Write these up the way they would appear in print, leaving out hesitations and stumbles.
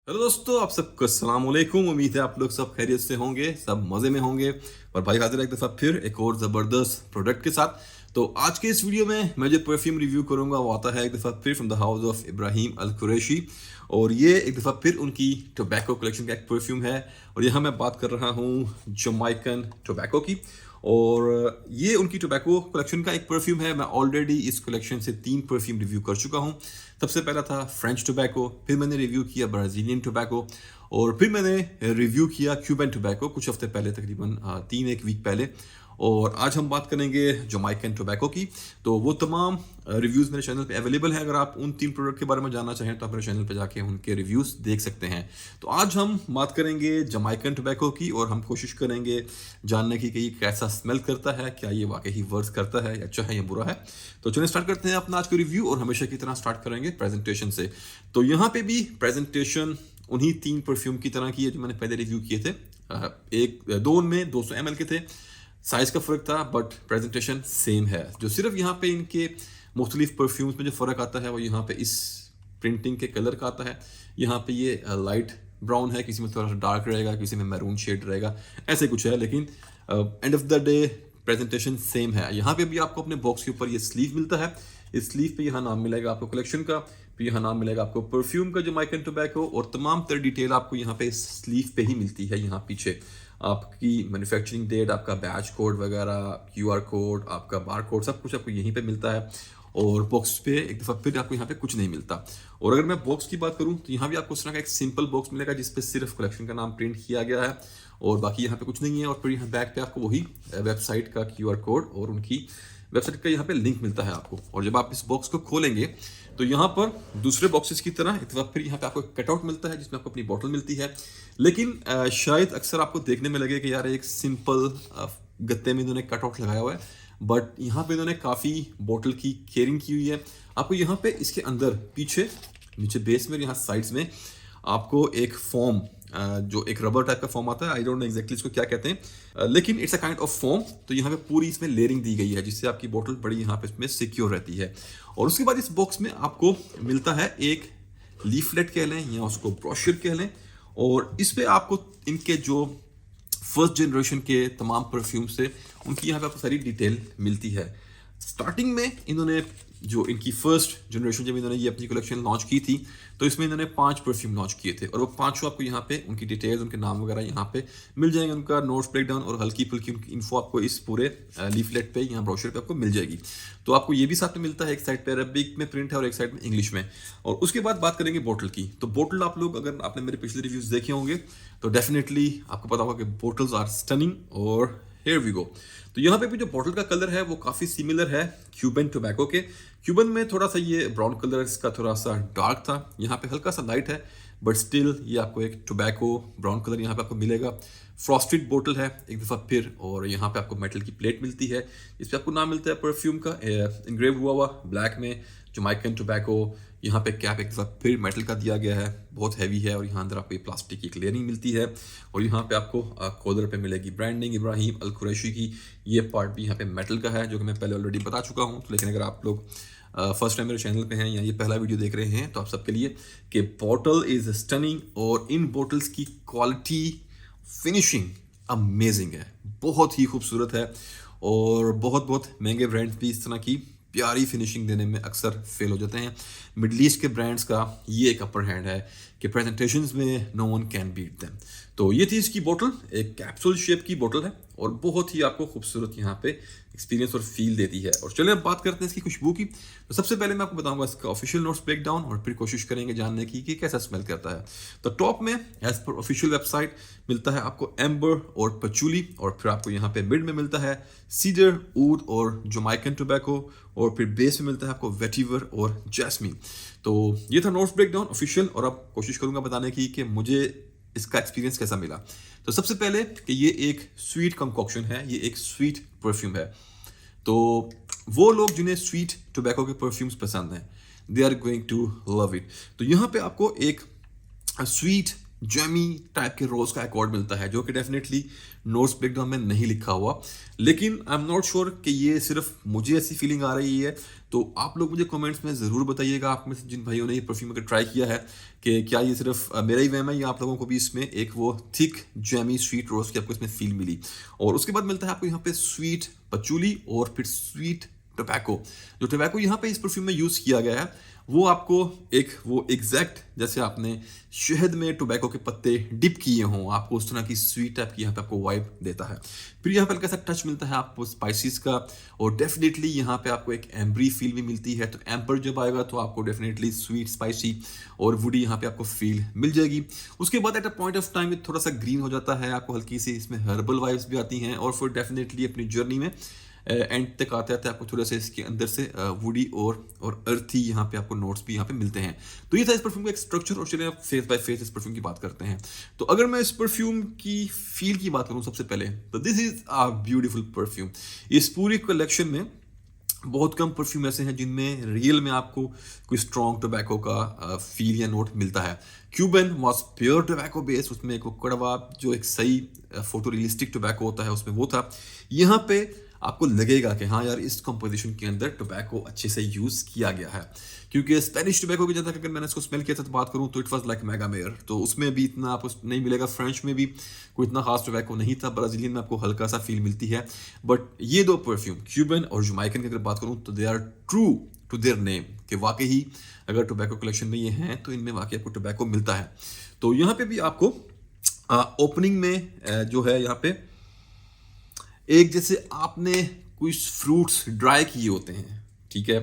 Hello दोस्तों, आप सबको अस्सलाम वालेकुम। उम्मीद है आप लोग सब खैरियत से होंगे, सब मज़े में होंगे। और भाई हाजिर है एक दफ़ा फिर एक और ज़बरदस्त प्रोडक्ट के साथ। तो आज के इस वीडियो में मैं जो परफ्यूम रिव्यू करूंगा वो आता है एक दफ़ा फिर from the house of Ibrahim al Qureshi. और ये एक दफ़ा फिर उनकी टोबैको कलेक्शन का एक परफ्यूम है। और यहाँ मैं बात कर रहा हूँ जमैकन टोबैको की। और ये उनकी टोबैको कलेक्शन का एक परफ्यूम है। मैं ऑलरेडी इस कलेक्शन से 3 परफ्यूम रिव्यू कर चुका हूँ। सबसे पहला था फ्रेंच टोबैको, फिर मैंने रिव्यू किया ब्राज़ीलियन टोबैको, और फिर मैंने रिव्यू किया क्यूबन टोबैको कुछ हफ्ते पहले, तकरीबन 3 एक वीक पहले। और आज हम बात करेंगे जमैकन टोबैको की। तो वो तमाम रिव्यूज़ मेरे चैनल पे अवेलेबल है। अगर आप उन 3 प्रोडक्ट के बारे में जानना चाहें तो आप मेरे चैनल पे जाके उनके रिव्यूज़ देख सकते हैं। तो आज हम बात करेंगे जमैकन टोबैको की, और हम कोशिश करेंगे जानने की कि ये कैसा स्मेल करता है, क्या ये वाकई ही वर्क करता है, अच्छा है या बुरा है। तो चलिए स्टार्ट करते हैं अपना आज का रिव्यू, और हमेशा की तरह स्टार्ट करेंगे प्रेजेंटेशन से। तो यहाँ पे भी प्रेजेंटेशन उन्हीं 3 परफ्यूम की तरह की है जो मैंने पहले रिव्यू किए थे। एक दो उनमें 200 ml के थे, साइज का फ़र्क था, बट प्रेजेंटेशन सेम है। जो सिर्फ यहाँ पे इनके मुख्तलिफ परफ्यूम्स में जो फ़र्क आता है वो यहाँ पे इस प्रिंटिंग के कलर का आता है। यहाँ पे ये लाइट ब्राउन है, किसी में थोड़ा सा डार्क रहेगा, किसी में मैरून शेड रहेगा, ऐसे कुछ है। लेकिन end of the day presentation same है। यहाँ पे भी आपको अपने बॉक्स के ऊपर ये स्लीव मिलता है। इस स्लीव पे यहाँ नाम मिलेगा आपको कलेक्शन का, फिर यहाँ नाम मिलेगा आपको परफ्यूम का जमैकन टोबैको, और तमाम तरह डिटेल आपको यहाँ पे स्लीव पे ही मिलती है। यहाँ पीछे आपकी मैन्युफैक्चरिंग डेट, आपका बैच कोड वगैरह, क्यूआर कोड, आपका बार कोड, सब कुछ आपको यहीं पे मिलता है। और बॉक्स पे एक दफ़ा फिर आपको यहाँ पे कुछ नहीं मिलता। और अगर मैं बॉक्स की बात करूँ तो यहाँ भी आपको उस तरह का एक सिंपल बॉक्स मिलेगा जिसपे सिर्फ कलेक्शन का नाम प्रिंट किया गया है, और बाकी यहाँ पे कुछ नहीं है। और फिर यहाँ बैक पे आपको वही वेबसाइट का क्यूआर कोड और उनकी वेबसाइट का यहाँ पे लिंक मिलता है आपको। और जब आप इस बॉक्स को खोलेंगे तो यहाँ पर दूसरे बॉक्सेस की तरह एक बार फिर यहाँ पे आपको एक कटआउट मिलता है जिसमें आपको अपनी बॉटल मिलती है। लेकिन शायद अक्सर आपको देखने में लगे कि यार एक सिंपल गत्ते में इन्होंने कटआउट लगाया हुआ है, बट यहाँ पे इन्होंने काफ़ी बॉटल की केयरिंग की हुई है। आपको यहाँ पे इसके अंदर पीछे नीचे बेस में यहाँ साइड्स में आपको एक फॉर्म, जो एक रबर टाइप का फॉर्म आता है, आई डोंट नो एग्जैक्टली इसको क्या कहते हैं, लेकिन it's a kind of form. तो यहाँ पे पूरी इसमें लेयरिंग दी गई है जिससे आपकी बोतल बड़ी यहाँ पे इसमें सिक्योर रहती है। और उसके बाद इस बॉक्स में आपको मिलता है एक लीफलेट कह लें या उसको ब्रोशर कह लें, और इस पे आपको इनके जो फर्स्ट जनरेशन के तमाम परफ्यूम से उनकी यहाँ पे आपको सारी डिटेल मिलती है। स्टार्टिंग में इन्होंने जो इनकी फर्स्ट जनरेशन जब इन्होंने ये अपनी कलेक्शन लॉन्च की थी तो इसमें इन्होंने 5 परफ्यूम लॉन्च किए थे, और वो पांचों आपको यहाँ पे उनकी डिटेल्स, उनके नाम वगैरह यहाँ पे मिल जाएंगे। उनका नोट्स ब्रेक डाउन और हल्की फुल्की उनकी इन्फो आपको इस पूरे लीफलेट पे, यहाँ ब्रोशर पे आपको मिल जाएगी। तो आपको ये भी साथ में मिलता है, एक साइड पे अरबिक में प्रिंट है और एक साइड में इंग्लिश में। और उसके बाद बात करेंगे बोतल की। तो बोतल आप लोग, अगर आपने मेरे पिछले रिव्यूज देखे होंगे तो डेफिनेटली आपको पता होगा कि बोटल्स आर स्टनिंग। और हियर वी गो। तो यहाँ पे भी जो बॉटल का कलर है वो काफ़ी सिमिलर है क्यूबन टोबैको के। क्यूबन में थोड़ा सा ये ब्राउन कलर इसका थोड़ा सा डार्क था, यहाँ पे हल्का सा लाइट है, बट स्टिल ये आपको एक टोबैको ब्राउन कलर यहाँ पे आपको मिलेगा। फ्रॉस्टेड बोतल है एक दफ़ा फिर, और यहाँ पे आपको मेटल की प्लेट मिलती है इस पे आपको नाम मिलता है परफ्यूम का, इंग्रेव हुआ हुआ ब्लैक में जमैकन टोबैको। यहाँ पे कैप एक दफ़ा फिर मेटल का दिया गया है, बहुत हैवी है, और यहाँ अंदर आपको ये प्लास्टिक की एक लेयरिंग मिलती है। और यहाँ पे आपको कॉलर पे मिलेगी ब्रांडिंग इब्राहिम अल कुरैशी की। ये पार्ट भी यहाँ पे मेटल का है जो कि मैं पहले ऑलरेडी बता चुका हूँ। तो लेकिन अगर आप लोग फर्स्ट टाइम मेरे चैनल पे हैं या ये पहला वीडियो देख रहे हैं तो आप सबके लिए कि बॉटल इज स्टनिंग, और इन बॉटल्स की क्वालिटी, फिनिशिंग अमेजिंग है, बहुत ही खूबसूरत है। और बहुत बहुत महंगे ब्रांड्स भी इस तरह की प्यारी फिनिशिंग देने में अक्सर फेल हो जाते हैं। मिडल ईस्ट के ब्रांड्स का ये एक अपर हैंड है कि प्रेजेंटेशंस में no one can beat them. तो ये थी इसकी बोतल, एक कैप्सूल शेप की बोतल है और बहुत ही आपको खूबसूरत यहाँ पे एक्सपीरियंस और फील देती है। और चलिए अब बात करते हैं इसकी खुशबू की। तो सबसे पहले मैं आपको बताऊंगा इसका ऑफिशियल नोट्स ब्रेक डाउन, और फिर कोशिश करेंगे जानने की कि कैसा स्मेल करता है। तो टॉप में एज पर ऑफिशियल वेबसाइट मिलता है आपको एम्बर और पचूली, और फिर आपको यहाँ पे मिड में मिलता है सीडर, ऊद और जमैकन टोबैको, और फिर बेस में मिलता है आपको वेटिवर और जैस्मीन। तो ये था नोट्स ब्रेक डाउन ऑफिशियल, और अब कोशिश करूंगा बताने की कि मुझे इसका एक्सपीरियंस कैसा मिला। तो सबसे पहले कि ये एक स्वीट कंकॉक्शन है, ये एक स्वीट परफ्यूम है। तो वो लोग जिन्हें स्वीट टोबैको के परफ्यूम्स पसंद हैं, they are going to love it. तो यहाँ पे आपको एक स्वीट जैमी टाइप के रोज का अकॉर्ड मिलता है, जो कि डेफिनेटली नोट्स ब्रेकडाउन में नहीं लिखा हुआ। लेकिन आई एम नॉट श्योर कि ये सिर्फ मुझे ऐसी फीलिंग आ रही है। तो आप लोग मुझे कमेंट्स में ज़रूर बताइएगा, आप में से जिन भाइयों ने ये परफ्यूम अगर ट्राई किया है, कि क्या ये सिर्फ मेरा ही वहम है या आप लोगों को भी इसमें एक वो थिक जैमी स्वीट रोज की आपको इसमें फील मिली। और उसके बाद मिलता है आपको यहाँ पे स्वीट पचूली और फिर स्वीट टोबैको। जो टोबैको यहाँ पे इस परफ्यूम में यूज़ किया गया है वो आपको एक वो एग्जैक्ट जैसे आपने शहद में टोबैको के पत्ते डिप किए हों, आपको उस तरह की स्वीट टाइप की यहाँ पे आपको वाइब देता है। फिर यहाँ पे हल्का सा टच मिलता है आपको स्पाइसेस का, और डेफिनेटली यहाँ पे आपको एक एम्बरी फील भी मिलती है। तो एम्बर जब आएगा तो आपको डेफिनेटली स्वीट स्पाइसी और वुडी यहाँ पे आपको फील मिल जाएगी। उसके बाद at a point of time थोड़ा सा ग्रीन हो जाता है, आपको हल्की सी इसमें हर्बल वाइब्स भी आती हैं, और फिर डेफिनेटली अपनी जर्नी में एंड तक आते आते आपको थोड़ा सा इसके अंदर से वुडी और अर्थी यहाँ पे आपको नोट्स भी यहाँ पे मिलते हैं। तो ये था इस परफ्यूम का एक स्ट्रक्चर, और चलिए फेस बाय फेस इस परफ्यूम की बात करते हैं। तो अगर मैं इस परफ्यूम की फील की बात करूँ सबसे पहले, तो this is a beautiful perfume. इस पूरी कलेक्शन में बहुत कम परफ्यूम ऐसे हैं जिनमें रियल में आपको कोई स्ट्रॉन्ग टोबैको का फील या नोट मिलता है। Cuban was pure tobacco based, उसमें एक कड़वा जो एक सही फोटो रियलिस्टिक टोबैको होता है उसमें वो था। यहाँ पे आपको लगेगा कि हाँ यार इस कंपोजिशन के अंदर टोबैको अच्छे से यूज किया गया है, क्योंकि स्पेनिश टोबैको की जगह अगर मैंने इसको स्मेल किया था तो बात करूँ तो इट वाज लाइक मेगामेयर, तो उसमें भी इतना आपको नहीं मिलेगा। फ्रेंच में भी कोई इतना खास टोबैको नहीं था, ब्राजीलियन में आपको हल्का सा फील मिलती है। बट ये दो परफ्यूम क्यूबन और जमैकन की अगर बात करूँ तो they are true to their name, कि वाकई ही अगर टोबैको कलेक्शन में ये हैं तो इनमें वाकई आपको टोबैको मिलता है। तो यहाँ पे भी आपको ओपनिंग में जो है यहाँ पे एक जैसे आपने कुछ फ्रूट्स ड्राई किए होते हैं, ठीक है,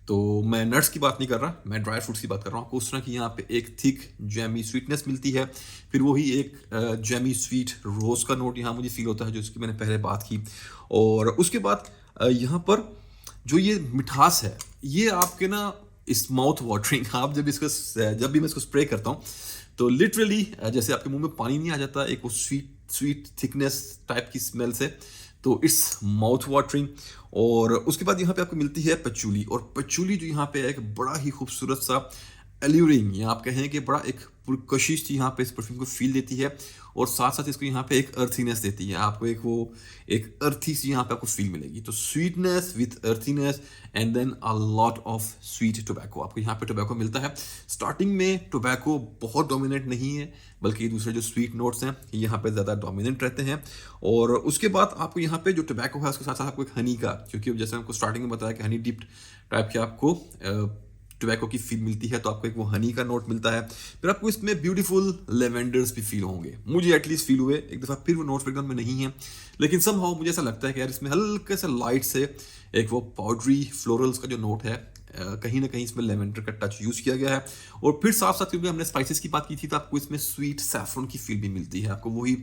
तो मैं नट्स की बात नहीं कर रहा, मैं ड्राई फ्रूट्स की बात कर रहा हूँ। आपको उस तरह की यहाँ पे एक थिक जैमी स्वीटनेस मिलती है, फिर वही एक जैमी स्वीट रोज का नोट यहाँ मुझे फील होता है, जो इसकी मैंने पहले बात की। और उसके बाद यहाँ पर जो ये मिठास है, ये आपके ना इस माउथ वाटरिंग, आप जब भी मैं इसको स्प्रे करता हूँ तो लिटरली जैसे आपके मुंह में पानी नहीं आ जाता, एक वो स्वीट स्वीट थिकनेस टाइप की स्मेल से, तो इट्स माउथ वाटरिंग। और उसके बाद यहाँ पे आपको मिलती है पचूली, और पचूली जो यहाँ पे एक बड़ा ही खूबसूरत सा एल्यूरिंग, या आप कहें कि बड़ा एक पुरकशिश यहाँ पे इस परफ्यूम को फील देती है, और साथ साथ इसको यहाँ पे एक अर्थीनेस देती है, आपको एक अर्थी सी यहाँ पे आपको फील मिलेगी। तो sweetness with earthiness and then a lot of sweet tobacco, आपको यहाँ पे टोबैको मिलता है। स्टार्टिंग में टोबैको बहुत डोमिनेट नहीं है, बल्कि दूसरे जो स्वीट नोट्स हैं यहाँ पे ज़्यादा डोमिनेंट रहते हैं। और उसके बाद आपको यहाँ पे जो टोबैको है उसके साथ साथ आपको एक हनी का, क्योंकि जैसे आपको स्टार्टिंग में बताया कि हनी डिप्ड टाइप के आपको टोबैको की फील मिलती है, तो आपको एक वो हनी का नोट मिलता है। फिर आपको इसमें ब्यूटीफुल लेवेंडर्स भी फील होंगे, मुझे एटलीस्ट फील हुए एक दफ़ा। फिर वो नोट्स ब्रेकडाउन में नहीं है, लेकिन समहाउ मुझे ऐसा लगता है कि यार इसमें हल्के से लाइट से एक वो पाउडरी फ्लोरल्स का जो नोट है, कहीं ना कहीं इसमें लेवेंडर का टच यूज किया गया है। और फिर साथ साथ क्योंकि हमने स्पाइसेस की बात की थी, तो आपको इसमें स्वीट सैफरन की फील भी मिलती है, आपको वही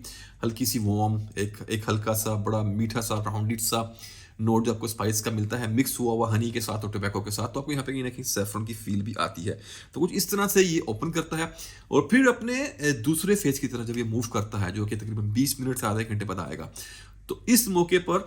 हल्की सी वार्म एक हल्का सा बड़ा मीठा सा राउंडेड सा नोट जो आपको स्पाइस का मिलता है, मिक्स हुआ हुआ हनी के साथ और टोबैको के साथ, तो आपको यहाँ पे कहीं ना कहीं सैफरन की फील भी आती है। तो कुछ इस तरह से ये ओपन करता है, और फिर अपने दूसरे फेज की तरफ जब ये मूव करता है, जो कि तकरीबन 20 मिनट से आधे घंटे बाद आएगा, तो इस मौके पर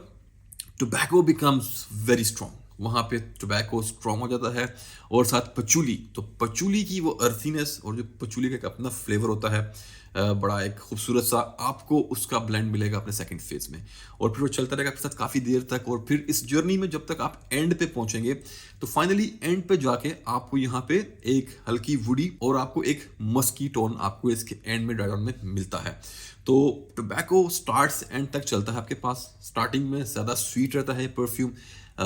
टोबैको बिकम्स वेरी स्ट्रॉन्ग, वहाँ पे टोबैको स्ट्रॉन्ग हो जाता है, और साथ पचूली, तो पचूली की वो अर्थीनेस और जो पचूली का एक अपना फ्लेवर होता है, बड़ा एक खूबसूरत सा, आपको उसका ब्लेंड मिलेगा अपने सेकंड फेज में, और फिर वो चलता रहेगा आपके साथ काफ़ी देर तक। और फिर इस जर्नी में जब तक आप एंड पे पहुंचेंगे, तो फाइनली एंड पे जाके आपको यहाँ पे एक हल्की वुडी और आपको एक मस्की टोन आपको इसके एंड में ड्राई डाउन में मिलता है। तो टोबैको स्टार्ट्स एंड तक चलता है आपके पास। स्टार्टिंग में ज़्यादा स्वीट रहता है परफ्यूम,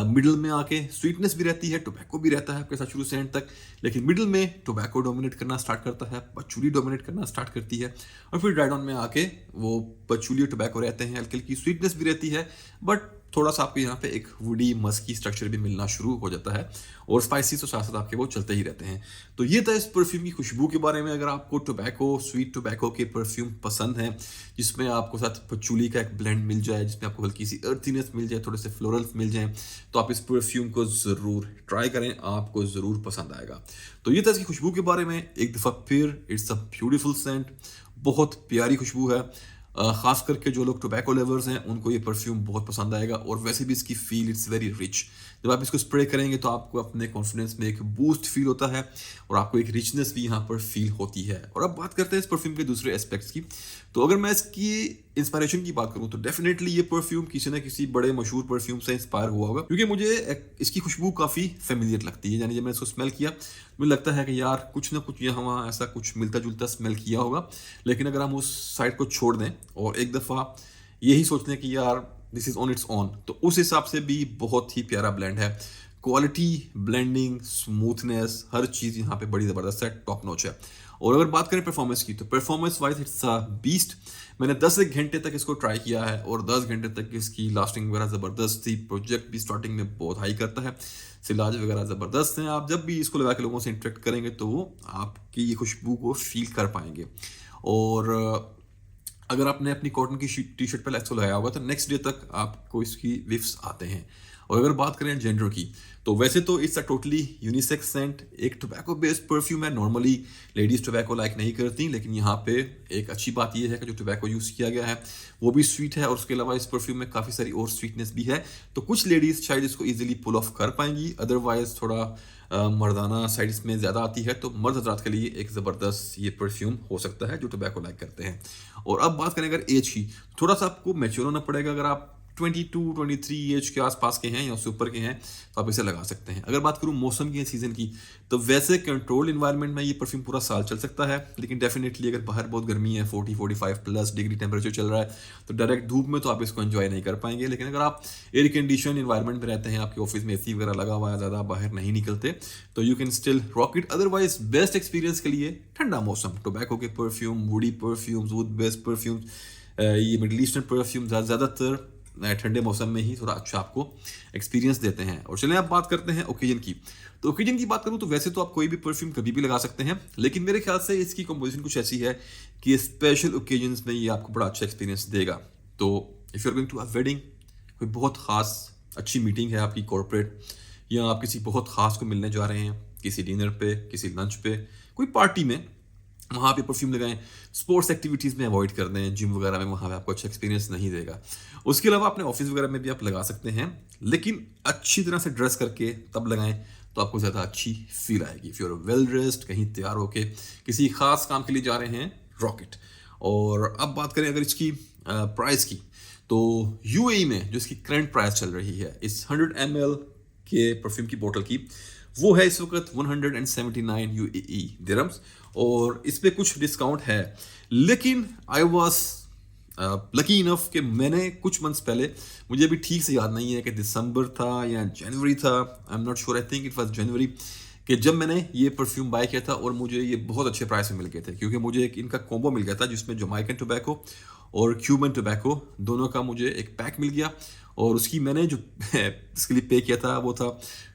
मिडिल में आके स्वीटनेस भी रहती है, टोबैको भी रहता है आपके साथ शुरू से एंड तक, लेकिन मिडिल में टोबैको डोमिनेट करना स्टार्ट करता है, पचूली डोमिनेट करना स्टार्ट करती है, और फिर ड्राई डाउन में आके वो पचूली और टोबैको रहते हैं, हल्की हल्की स्वीटनेस भी रहती है, बट थोड़ा सा आपको यहाँ पे एक वुडी मस्की स्ट्रक्चर भी मिलना शुरू हो जाता है, और स्पाइसी तो साथ साथ आपके वो चलते ही रहते हैं। तो ये था इस परफ्यूम की खुशबू के बारे में। अगर आपको टोबैको, स्वीट टोबैको के परफ्यूम पसंद हैं, जिसमें आपको साथ पचूली का एक ब्लेंड मिल जाए, जिसमें आपको हल्की सी अर्थीनेस मिल जाए, थोड़े से फ्लोरल्स मिल जाएं, तो आप इस परफ्यूम को ज़रूर ट्राई करें, आपको ज़रूर पसंद आएगा। तो ये था इसकी खुशबू के बारे में। एक दफ़ा फिर, इट्स अ ब्यूटीफुल सेंट, बहुत प्यारी खुशबू है, खास करके जो लोग टोबैको लवर्स हैं उनको ये परफ्यूम बहुत पसंद आएगा। और वैसे भी इसकी फील इट्स वेरी रिच। जब आप इसको स्प्रे करेंगे तो आपको अपने कॉन्फिडेंस में एक बूस्ट फील होता है और आपको एक रिचनेस भी यहाँ पर फील होती है। और अब बात करते हैं इस परफ्यूम के दूसरे एस्पेक्ट्स की। तो अगर मैं इसकी इंस्पायरेशन की बात करूँ तो डेफिनेटली ये परफ्यूम किसी न किसी बड़े मशहूर परफ्यूम से इंस्पायर हुआ होगा, क्योंकि मुझे इसकी खुशबू काफ़ी फेमिलियर लगती है। यानी जब मैंने इसको स्मेल किया मुझे लगता है कि यार कुछ ना कुछ यहाँ वहाँ ऐसा कुछ मिलता जुलता स्मेल किया होगा। लेकिन अगर हम उस साइड को छोड़ दें और एक दफ़ा यही सोच लें कि यार this is on it's on, तो उस हिसाब से भी बहुत ही प्यारा ब्लेंड है। क्वालिटी, ब्लेंडिंग, स्मूथनेस, हर चीज़ यहाँ पे बड़ी ज़बरदस्त है, टॉप नॉच है। और अगर बात करें परफॉर्मेंस की तो performance wise it's a beast. मैंने 10 एक घंटे तक इसको ट्राई किया है और 10 घंटे तक इसकी लास्टिंग वगैरह ज़बरदस्त थी। प्रोजेक्ट भी स्टार्टिंग में बहुत हाई करता है, सिलाज वगैरह ज़बरदस्त हैं। आप जब भी इसको लगा के लोगों से इंटरेक्ट करेंगे तो वो आपकी ये खुशबू को फील कर पाएंगे। और अगर आपने अपनी कॉटन की टी शर्ट पर इसको लगाया होगा तो नेक्स्ट डे तक आपको इसकी विफ्स आते हैं। और अगर बात करें जेंडर की तो वैसे तो it's a totally unisex scent, एक टोबैको बेस्ड परफ्यूम है। नॉर्मली लेडीज टोबैको लाइक नहीं करती, लेकिन यहाँ पे एक अच्छी बात यह है कि जो टोबैको यूज़ किया गया है वो भी स्वीट है और उसके अलावा इस परफ्यूम में काफ़ी सारी और स्वीटनेस भी है। तो कुछ लेडीज़ शायद इसको ईजिली पुल ऑफ कर पाएंगी, अदरवाइज थोड़ा मर्दाना साइड इसमें ज़्यादा आती है। तो मर्द हजरात के लिए एक ज़बरदस्त ये परफ्यूम हो सकता है जो टोबैको लाइक करते हैं। और अब बात करें अगर एज की, थोड़ा सा आपको मैच्योर होना पड़ेगा। अगर आप 22-23 एज के आसपास के हैं या उससे ऊपर के हैं तो आप इसे लगा सकते हैं। अगर बात करूं मौसम की, सीज़न की, तो वैसे कंट्रोल इन्वायरमेंट में ये परफ्यूम पूरा साल चल सकता है। लेकिन डेफिनेटली अगर बाहर बहुत गर्मी है, 40-45 प्लस डिग्री टेम्परेचर चल रहा है, तो डायरेक्ट धूप में तो आप इसको एंजॉय नहीं कर पाएंगे। लेकिन अगर आप एयर कंडीशन इन्वायरमेंट में रहते हैं, आपके ऑफिस में एसी वगैरह लगा हुआ है, ज़्यादा बाहर नहीं निकलते, तो you can still rock it. Otherwise best experience के लिए ठंडा मौसम, टोबैको के perfume, woody perfumes, would based perfumes, ये मिडल ईस्टर्न परफ्यूम ज़्यादातर ठंडे मौसम में ही थोड़ा अच्छा आपको एक्सपीरियंस देते हैं। और चलिए अब बात करते हैं ओकेजन की। तो ओकेजन की बात करूं तो वैसे तो आप कोई भी परफ्यूम कभी भी लगा सकते हैं, लेकिन मेरे ख्याल से इसकी कंपोजिशन कुछ ऐसी है कि स्पेशल ओकेजन्स में ये आपको बड़ा अच्छा एक्सपीरियंस देगा। तो if you are going to a wedding, कोई बहुत ख़ास अच्छी मीटिंग है आपकी कॉर्पोरेट, या आप किसी बहुत ख़ास को मिलने जा रहे हैं, किसी डिनर पे, किसी लंच पे, कोई पार्टी में, वहाँ पे परफ्यूम लगाएं। स्पोर्ट्स एक्टिविटीज़ में अवॉइड कर दें, जिम वगैरह में, वहाँ पे आपको अच्छा एक्सपीरियंस नहीं देगा। उसके अलावा अपने ऑफिस वगैरह में भी आप लगा सकते हैं, लेकिन अच्छी तरह से ड्रेस करके तब लगाएं तो आपको ज़्यादा अच्छी फील आएगी। If you are well dressed, कहीं तैयार होके किसी खास काम के लिए जा रहे हैं, रॉकेट। और अब बात करें अगर इसकी प्राइस की, तो यूएई में जो इसकी करंट प्राइस चल रही है इस 100 ml के परफ्यूम की बोतल की, वो है इस वक्त 179 यूएई दिरहम्स। और इस पे कुछ डिस्काउंट है, लेकिन आई वॉज लकी इनफ कि मैंने कुछ मंथ्स पहले, मुझे अभी ठीक से याद नहीं है कि दिसंबर था या जनवरी था, I am not sure, I think it was January, कि जब मैंने ये परफ्यूम बाय किया था और मुझे ये बहुत अच्छे प्राइस में मिल गए थे, क्योंकि मुझे एक इनका कॉम्बो मिल गया था जिसमें जमैकन टोबैको और क्यूबन टोबैको दोनों का मुझे एक पैक मिल गया। और उसकी मैंने जो इसके लिए पे किया था वो था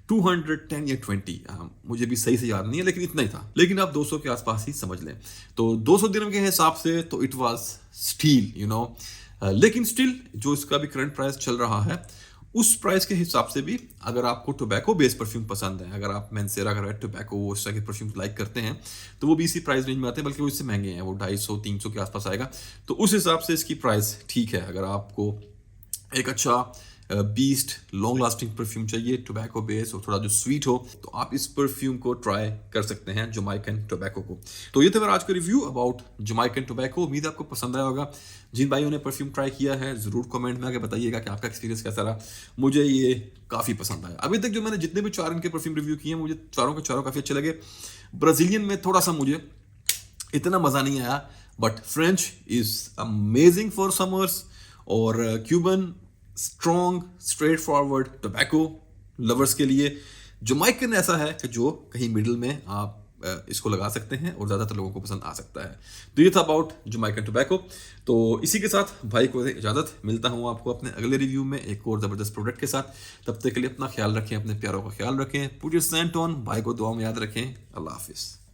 210 या 20, मुझे भी सही से याद नहीं है, लेकिन इतना ही था। लेकिन आप 200 के आसपास ही समझ लें, तो 200 दिरहम के हिसाब से तो it was steel, you know. लेकिन स्टिल जो इसका भी करंट प्राइस चल रहा है उस प्राइस के हिसाब से भी, अगर आपको टोबैको बेस्ड परफ्यूम पसंद है, अगर आप मेंसेरा का रेड टोबैको उस तरह के परफ्यूम लाइक करते हैं, तो वो भी इसी प्राइस रेंज में आते हैं, बल्कि वो इससे महंगे हैं, वो 250-300 के आसपास आएगा। तो उस हिसाब से इसकी प्राइस ठीक है। अगर आपको एक अच्छा बीस्ट लॉन्ग लास्टिंग परफ्यूम चाहिए टोबैको बेस और थोड़ा जो स्वीट हो, तो आप इस परफ्यूम को ट्राई कर सकते हैं, जमैकन टोबैको को। तो ये था मेरा आज का रिव्यू अबाउट जमैकन टोबैको। उम्मीद है आपको पसंद आया होगा। जिन भाइयों ने परफ्यूम ट्राई किया है ज़रूर कमेंट में आके बताइएगा कि आपका एक्सपीरियंस कैसा रहा। मुझे ये काफ़ी पसंद आया। अभी तक जो मैंने जितने भी 4 इनके परफ्यूम रिव्यू किए हैं, मुझे चारों के चारों काफ़ी अच्छे लगे। ब्राज़ीलियन में थोड़ा सा मुझे इतना मज़ा नहीं आया, but French is amazing for summers, और Cuban strong straight forward tobacco lovers के लिए। जमैकन ऐसा है कि जो कहीं मिडिल में आप इसको लगा सकते हैं और ज़्यादातर लोगों को पसंद आ सकता है। तो ये था अबाउट जमैकन टोबैको। तो इसी के साथ भाई को इजाज़त, मिलता हूँ आपको अपने अगले रिव्यू में एक और ज़बरदस्त प्रोडक्ट के साथ। तब तक के लिए अपना ख्याल रखें, अपने प्यारों का ख्याल रखें, पुट योर सेंट ऑन, भाई को दुआ में याद रखें। अल्लाह हाफिज़।